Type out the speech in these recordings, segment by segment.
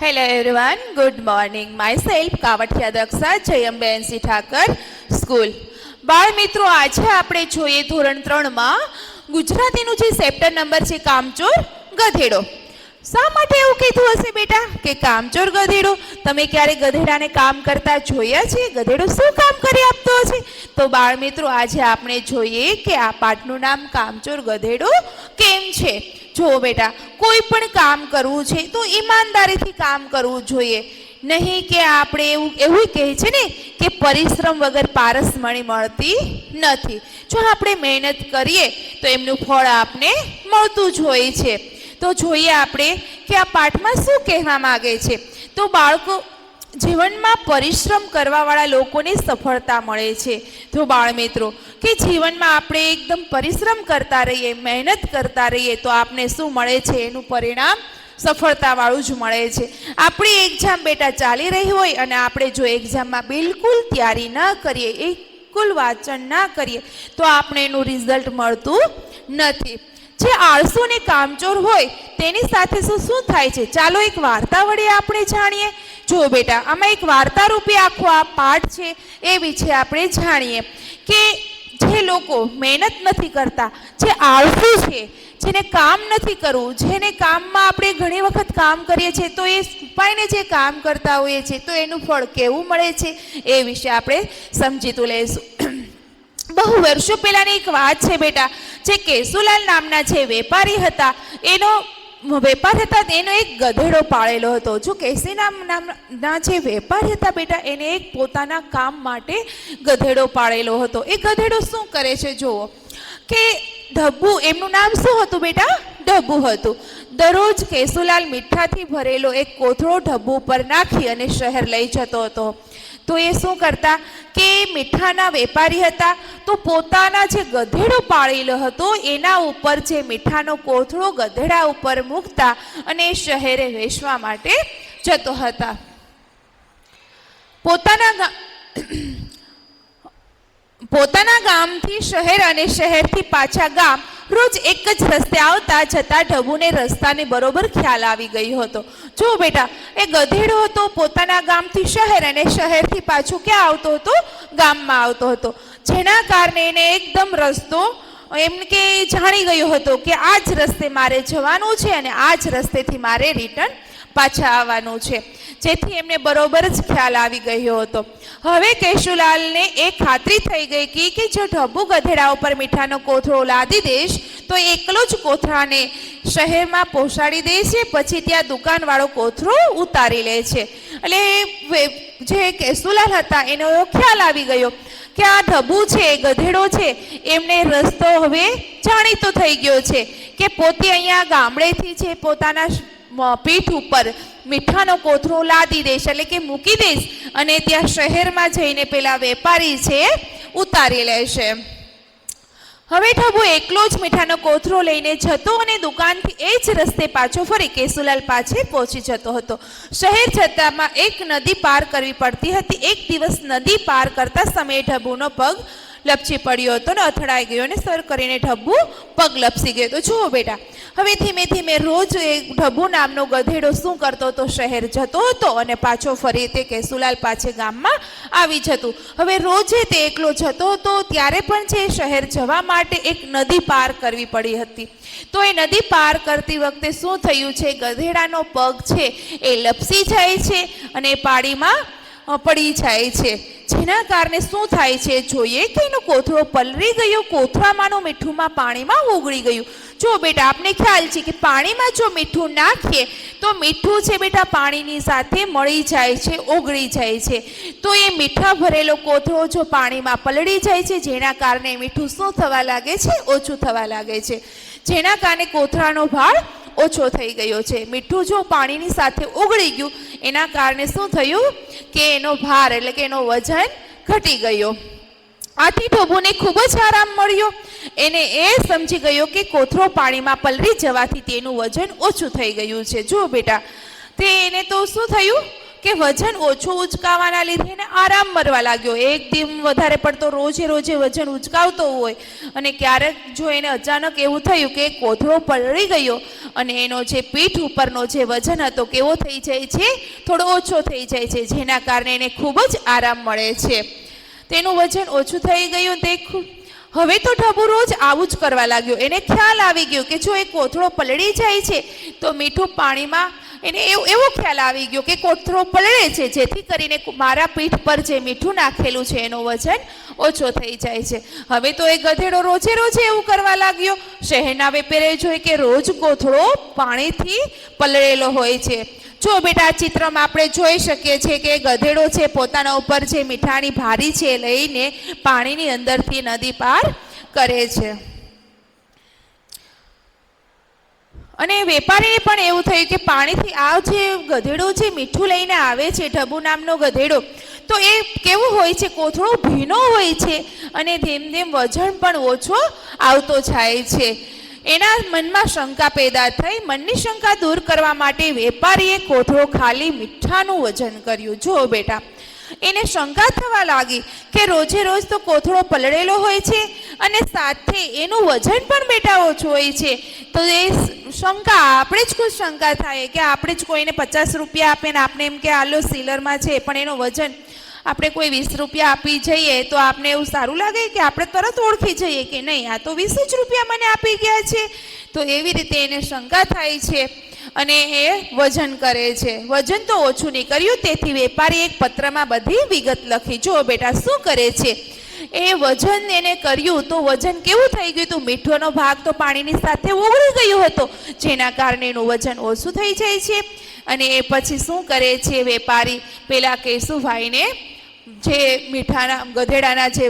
Hello everyone, good morning. Myself Kavathiya Daksha જયંબેનસી Thakar school. બાળ મિત્રો, આજે આપણે જોઈએ ધોરણ 3 માં ગુજરાતીનું જે ચેપ્ટર નંબર છે કામચોર ગધેડો. શા માટે એવું કીધું હશે બેટા કે કામચોર ગધેડો? તમે ક્યારે ગધેડાને કામ કરતા જોયા છે? ગધેડો શું કામ કરી આપતો હશે? તો બાળ મિત્રો, આજે આપણે જોઈએ કે આ પાઠનું નામ કામચોર ગધેડો કેમ છે. જો બેટા, કોઈ પણ કામ કરવું છે તો ઈમાનદારીથી કામ કરવું જોઈએ, નહીં કે આપણે એવું કહે છે ને કે પરિશ્રમ વગર પારસમણી મળતી નથી. જો આપણે મહેનત કરીએ તો એમનું ફળ આપને મળતું જ હોય છે. તો જોઈએ આપણે કે આ પાઠમાં શું કહેવા માંગે છે. તો બાળકો, જીવનમાં પરિશ્રમ કરવાવાળા લોકોને સફળતા મળે છે. તો બાળ મિત્રો, કે જીવનમાં આપણે એકદમ પરિશ્રમ કરતા રહીએ, મહેનત કરતા રહીએ તો આપને શું મળે છે? એનું પરિણામ સફળતાવાળું જ મળે છે. આપણી એક્ઝામ બેટા ચાલી રહી હોય અને આપણે જો એક્ઝામમાં બિલકુલ તૈયારી ન કરીએ, બિલકુલ વાંચન ના કરીએ તો આપણે એનું રિઝલ્ટ મળતું નથી. જે આળસુ ને કામચોર હોય તેની સાથે શું થાય છે? ચાલો એક વાર્તા વડે આપણે જાણીએ. જો બેટા, આમાં એક વાર્તા રૂપે આખો આ પાઠ છે એ વિશે આપણે જાણીએ કે જે લોકો મહેનત નથી કરતા, જે આળસુ છે, જેને કામ નથી કરવું, જેને કામમાં આપણે ઘણી વખત કામ કરીએ છીએ તો એ ઉપાયને જે કામ કરતા હોઈએ છીએ તો એનું ફળ કેવું મળે છે એ વિશે આપણે સમજીતું લઈશું. બહુ વર્ષો પહેલાની એક વાત છે બેટા. જે કેશુલાલ નામના જે વેપારી હતા, એનો એક ગધેડો પાળેલો હતો. જો કેસી નામના જે વેપારી હતા બેટા, એને એક પોતાના કામ માટે ગધેડો પાળેલો હતો. એ ગધેડો શું કરે છે જુઓ કે ઢબ્બુ, એમનું નામ શું હતું બેટા? ઢબ્બુ હતું. દરરોજ કેશુલાલ મીઠાથી ભરેલો એક કોથળો ઢબ્બુ પર નાખી અને શહેર લઈ જતો હતો. તો એ શું કરતા કે મીઠાના વેપારી હતા તો પોતાના જે ગધેડો પાળેલો હતો એના ઉપર જે મીઠાનો કોથળો ગધેડા ઉપર મૂકતા અને શહેરે વેચવા માટે જતો હતા. પોતાના ગામથી શહેર અને શહેરથી પાછા ગામ રોજ એક જ રસ્તે આવતા જતા ઢબુને રસ્તાને બરોબર ખ્યાલ આવી ગયો હતો. જો બેટા, એ ગધેડો હતો, પોતાના ગામથી શહેર અને શહેરથી પાછો ક્યાં આવતો હતો? ગામમાં આવતો હતો. જેના કારણે એને એકદમ રસ્તો એમ કે જાણી ગયો હતો કે આ જ રસ્તે મારે જવાનું છે અને આ જ રસ્તેથી મારે રિટર્ન પાછા આવવાનું છે. જેથી એમને બરોબર જ ખ્યાલ આવી ગયો હતો. હવે કેશુલાલને એ ખાતરી થઈ ગઈ કે જો ઢબ્બુ ગધેડા ઉપર મીઠાનો કોથળો લાદી દેશ તો એકલો જ કોથળાને શહેરમાં પહોંચાડી દે છે, પછી ત્યાં દુકાનવાળો કોથળો ઉતારી લે છે. એટલે જે કેશુલાલ હતા એનો ખ્યાલ આવી ગયો કે આ ઢબ્બુ છે, ગધેડો છે, એમને રસ્તો હવે જાણીતો થઈ ગયો છે કે પોતે અહીંયા ગામડેથી છે પોતાના પીઠ ઉપર મીઠાનો કોથળો લાદી દેશ, એટલે કે મૂકી દેશ અને ત્યાં શહેરમાં જઈને પેલા વેપારી છે ઉતારી લેશે. હવે ઢબુ એકલો જ મીઠાનો કોથળો લઈને જતો અને દુકાનથી એ જ રસ્તે પાછો ફરી કેશુલાલ પાસે પહોંચી જતો હતો. શહેર જતામાં એક નદી પાર કરવી પડતી હતી. એક દિવસ નદી પાર કરતા સમયે ઢબુનો પગ લપસી પડ્યો હતો ને અથડાઈ ગયો અને સર કરીને ઢબુ પગ લપસી ગયો હતો. જુઓ બેટા, હવે ધીમે ધીમે રોજ એ ઢબુ નામનો ગધેડો શું કરતો હતો? શહેર જતો હતો અને પાછો ફરી તે કેશુલાલ પાસે ગામમાં આવી જતું. હવે રોજે તે એકલો જતો હતો ત્યારે પણ છે શહેર જવા માટે એક નદી પાર કરવી પડી હતી. તો એ નદી પાર કરતી વખતે શું થયું છે? ગધેડાનો પગ છે એ લપસી જાય છે અને પાણીમાં પડી જાય છે. જેના કારણે શું થાય છે જોઈએ કે એનો કોથળો પલળી ગયો, કોથળામાંનું મીઠુંમાં પાણીમાં ઓગળી ગયું. જો બેટા, આપને ખ્યાલ છે કે પાણીમાં જો મીઠું નાખીએ તો મીઠું છે બેટા પાણીની સાથે મળી જાય છે, ઓગળી જાય છે. તો એ મીઠા ભરેલો કોથળો જો પાણીમાં પલળી જાય છે જેના કારણે મીઠું શું થવા લાગે છે? ઓછું થવા લાગે છે. જેના કારણે કોથળાનો ભાર ઓછો થઈ ગયો છે. મીઠું જો પાણીની સાથે ઓગળી ગયું એના કારણે શું થયું કે એનો ભાર એટલે કે એનો વજન ઘટી ગયો. આથી ઢબુને ખૂબ જ આરામ મળ્યો. એને એ સમજી ગયો કે કોથળો પાણીમાં પલળી જવાથી તેનું વજન ઓછું થઈ ગયું છે. જો બેટા, તે એને તો શું થયું કે વજન ઓછું ઉચકાવાના લીધે એને આરામ મળવા લાગ્યો. એક દિન વધારે પડતો રોજે વજન ઉચકાવતો હોય અને ક્યારેક જો એને અચાનક એવું થયું કે કોથળો પલળી ગયો અને એનો જે પીઠ ઉપરનો જે વજન હતો કેવો થઈ જાય છે, થોડો ઓછો થઈ જાય છે, જેના કારણે એને ખૂબ જ આરામ મળે છે. તેનું વજન ઓછું થઈ ગયું. તે હવે તો ઢબુ રોજ આવું જ કરવા લાગ્યો. એને ખ્યાલ આવી ગયો કે જો એ કોથળો પલળી જાય છે તો મીઠું પાણીમાં, એને એવો ખ્યાલ આવી ગયો કે કોથળો પલળે છે, જેથી કરીને મારા પીઠ પર જે મીઠું નાખેલું છે એનું વજન ઓછો થઈ જાય છે. હવે તો એ ગધેડો રોજે એવું કરવા લાગ્યો. શહેરના વેપારીએ જોઈ કે રોજ કોથળો પાણીથી પલળેલો હોય છે. જો બેટા, આ ચિત્રમાં આપણે જોઈ શકીએ છીએ કે ગધેડો છે પોતાના ઉપર જે મીઠાની ભારી છે લઈને પાણીની અંદરથી નદી પાર કરે છે. અને વેપારીને પણ એવું થયું કે પાણીથી આ જે ગધેડો જે મીઠું લઈને આવે છે, ઢબુ નામનો ગધેડો, તો એ કેવું હોય છે, કોથળો ભીનો હોય છે અને ધીમ વજન પણ ઓછો આવતો જાય છે. એના મનમાં શંકા પેદા થઈ. મનની શંકા દૂર કરવા માટે વેપારીએ કોથળો ખાલી મીઠાનું વજન કર્યું. જો બેટા, એને શંકા થવા લાગી કે રોજે રોજ તો કોથળો પલળેલો હોય છે અને સાથે એનું વજન પણ બેટા ઓછું હોય છે. તો એ શંકા, આપણે જ કોઈ શંકા થાય કે આપણે જ કોઈને 50 રૂપિયા આપે ને આપણે એમ કે આલો સીલરમાં છે, પણ એનો વજન આપણે કોઈ 20 રૂપિયા આપી જઈએ તો આપણે એવું સારું લાગે કે આપણે તરત ઓળખી જઈએ કે નહીં, આ તો 20 જ રૂપિયા મને આપી ગયા છે. તો એવી રીતે એને શંકા થાય છે અને એ વજન કરે છે. વજન તો ઓછું નહીં કર્યું, તેથી વેપારી એક પત્રમાં બધી વિગત લખી. જો બેટા, શું કરે છે, એ વજન એને કર્યું તો વજન કેવું થઈ ગયું હતું, મીઠોનો ભાગ તો પાણીની સાથે ઓગળી ગયો હતો, જેના કારણે એનું વજન ઓછું થઈ જાય છે. અને એ પછી શું કરે છે વેપારી, પેલા કેશુભાઈને, જે મીઠાના ગધેડાના જે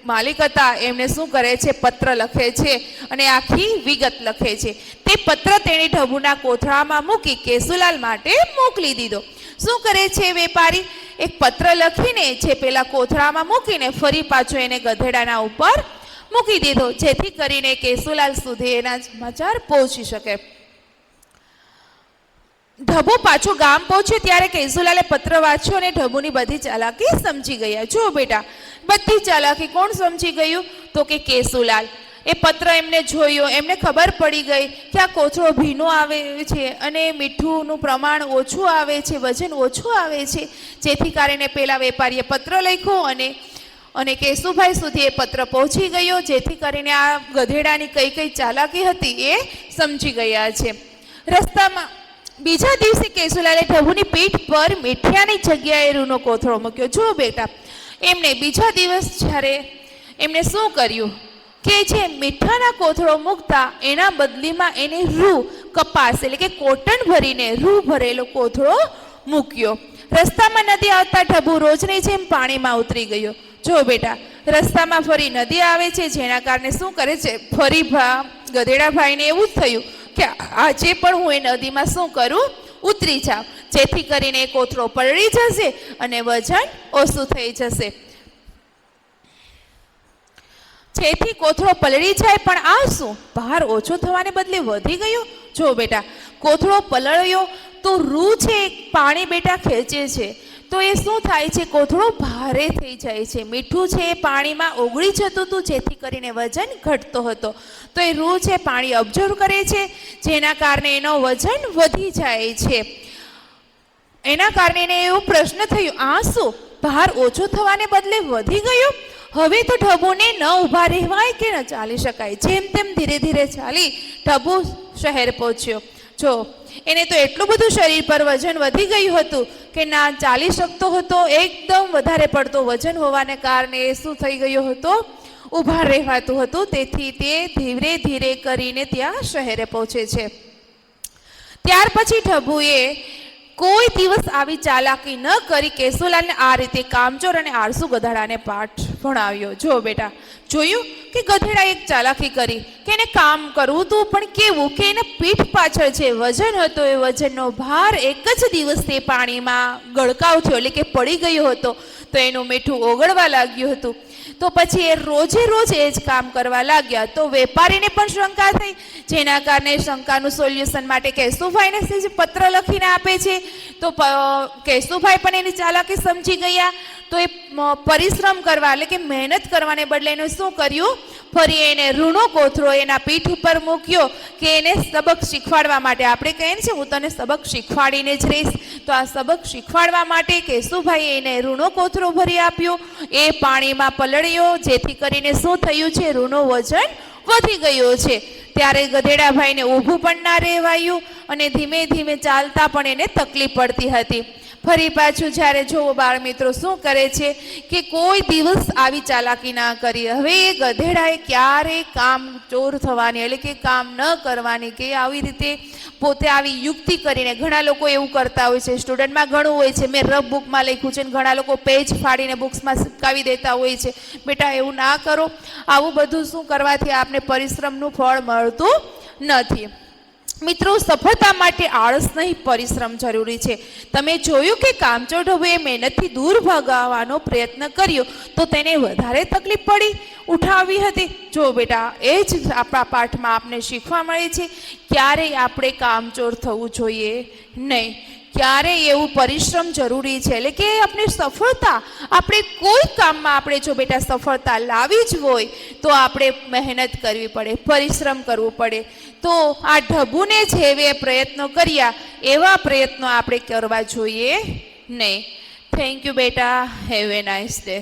માલિક હતા, એમને શું કરે છે, પત્ર લખે છે અને આખી વિગત લખે છે. તે પત્ર તેણે ઢબુના કોથળામાં મૂકી કેશુલાલ માટે મોકલી દીધો. શું કરે છે વેપારી, એક પત્ર લખીને જે પેલા કોથળામાં મૂકીને ફરી પાછો એને ગધેડાના ઉપર મૂકી દીધો, જેથી કરીને કેશુલાલ સુધી એના સમાચાર પહોંચી શકે. ઢબુ પાછો ગામ પહોંચ્યો ત્યારે કેશુલાલે પત્ર વાંચ્યો અને ઢબુની બધી ચાલાકી સમજી ગયા. જો બેટા, બધી ચાલાકી કોણ સમજી ગયું, તો કે કેશુલાલ. એ પત્ર એમને જોયો, એમને ખબર પડી ગઈ કે આ કોથળો ભીનો આવે છે અને મીઠુંનું પ્રમાણ ઓછું આવે છે, વજન ઓછું આવે છે, જેથી કારણે પેલા વેપારીએ પત્ર લખ્યો અને કેશુભાઈ સુધી એ પત્ર પહોંચી ગયો, જેથી કરીને આ ગધેડાની કઈ ચાલાકી હતી એ સમજી ગયા છે. રસ્તામાં બીજા દિવસે કેશુલાલે ઢબુની પીઠ પર મીઠિયાની જગ્યાએ રૂનો કોથળો મૂક્યો. જો બેટા, એમને બીજા દિવસ જ્યારે એમને શું કર્યું કે જે મીઠાના કોથળો મૂકતા એના બદલીમાં એને રૂ, કપાસ એટલે કે કોટન ભરીને રૂ ભરેલો કોથળો મૂક્યો. રસ્તામાં નદી આવતા ઢબુ રોજની જેમ પાણીમાં ઉતરી ગયો. જો બેટા, રસ્તામાં ફરી નદી આવે છે, જેના કારણે શું કરે છે, ફરી ગધેડા ભાઈને એવું જ થયું કે આજે પણ હું એ નદીમાં શું કરું, ઉતરી જાઉં, જેથી કરીને એ કોથળો પલળી જશે અને વજન ઓછું થઈ જશે. જેથી કોથળો પલળી જાય, પણ આ શું, ભાર ઓછો થવાને બદલે વધી ગયો. જો બેટા, કોથળો પલળ્યો તો રૂ છે પાણી બેટા ખેંચે છે, તો એ શું થાય છે, કોથળો ભારે થઈ જાય છે. મીઠું છે એ પાણીમાં ઓગળી જતું હતું, જેથી કરીને વજન ઘટતો હતો. તો એ રૂ છે પાણી અબ્ઝર્વ કરે છે, જેના કારણે એનો વજન વધી જાય છે. એના કારણે એને એવો પ્રશ્ન થયો, આ શું, ભાર ઓછો થવાને બદલે વધી ગયો. હવે તો ઢબુને ન ઊભા રહેવાય કે ન ચાલી શકાય. જેમ તેમ ધીરે ધીરે ચાલી ઢબુ શહેર પહોંચ્યો. જો એને તો એટલું બધું શરીર પર વજન વધી ગયું હતું કે ના ચાલી શકતો હતો. એકદમ વધારે પડતો વજન હોવાને કારણે શું થઈ ગયો હતો, ઊભા રહેવાતું હતું. તેથી તે ધીરે ધીરે કરીને ત્યાં શહેરે પહોંચે છે. ત્યાર પછી ઢબુએ કોઈ દિવસ આવી ચાલાકી ન કરી કેશુલાલને આ રીતે કામચોર અને આળસુ ગધેડાને પાઠ ભણાવ્યો. જો બેટા, જોયું કે ગધેડા એક ચાલાકી કરી કે એને કામ કરવું હતું, પણ કેવું કે એને પીઠ પાછળ જે વજન હતો એ વજનનો ભાર એક જ દિવસે પાણીમાં ગળકાવ થયો, એટલે કે પડી ગયો હતો, તો એનું મીઠું ઓગળવા લાગ્યું હતું. તો પછી એ રોજે રોજ એ જ કામ કરવા લાગ્યા. તો વેપારીને પણ શંકા થઈ, જેના કારણે શંકાનું સોલ્યુશન માટે કેશુભાઈને પત્ર લખીને આપે છે. તો કેશુભાઈ પણ એની ચાલાકી સમજી ગયા. તો એ પરિશ્રમ કરવા એટલે કે મહેનત કરવાને બદલે એને શું કર્યું, ફરી એને ઋણો કોથળો એના પીઠ ઉપર મૂક્યો કે એને સબક શીખવાડવા માટે. આપણે કહીએ ને છે હું તને સબક શીખવાડીને જ રહીશ, તો આ સબક શીખવાડવા માટે કેશુભાઈ એને ઋણો કોથળો ભરી આપ્યો. એ પાણીમાં પલળ્યો, જેથી કરીને શું થયું છે, ઋણો વજન વધી ગયું છે. ત્યારે ગધેડાભાઈને ઊભું પણ ના રહેવાયું અને ધીમે ધીમે ચાલતા પણ એને તકલીફ પડતી હતી. ફરી પાછું જ્યારે જોવો બાળ મિત્રો શું કરે છે કે કોઈ દિવસ આવી ચાલાકી ના કરી. હવે એ ગધેડાએ ક્યારે કામ ચોર થવાની એટલે કે કામ ન કરવાની કે આવી રીતે પોતે આવી યુક્તિ કરીને, ઘણા લોકો એવું કરતા હોય છે, સ્ટુડન્ટમાં ઘણું હોય છે, મેં રફ બુકમાં લખ્યું છે, ઘણા લોકો પેજ ફાડીને બુક્સમાં ચિપકાવી દેતા હોય છે. બેટા એવું ના કરો. આવું બધું શું કરવાથી આપને પરિશ્રમનું ફળ મળતું નથી. મિત્રો, સફળતા માટે આળસ નહીં, પરિશ્રમ જરૂરી છે. તમે જોયું કે કામચોર ઢબુએ મહેનતથી દૂર ભગાવવાનો પ્રયત્ન કર્યો તો તેને વધારે તકલીફ પડી ઉઠાવી હતી. જો બેટા, એ જ આપણા પાઠમાં આપને શીખવા મળે છે, ક્યારેય આપણે કામચોર થવું જોઈએ નહીં. ક્યારેય એવું પરિશ્રમ જરૂરી છે એટલે કે આપણે સફળતા, આપણે કોઈ કામમાં આપણે જો બેટા સફળતા લાવી જ હોય તો આપણે મહેનત કરવી પડે, પરિશ્રમ કરવું પડે. તો આ ઢબુને જેવે પ્રયત્નો કર્યા એવા પ્રયત્નો આપણે કરવા જોઈએ નહીં. થેન્ક યુ બેટા. Have a nice day.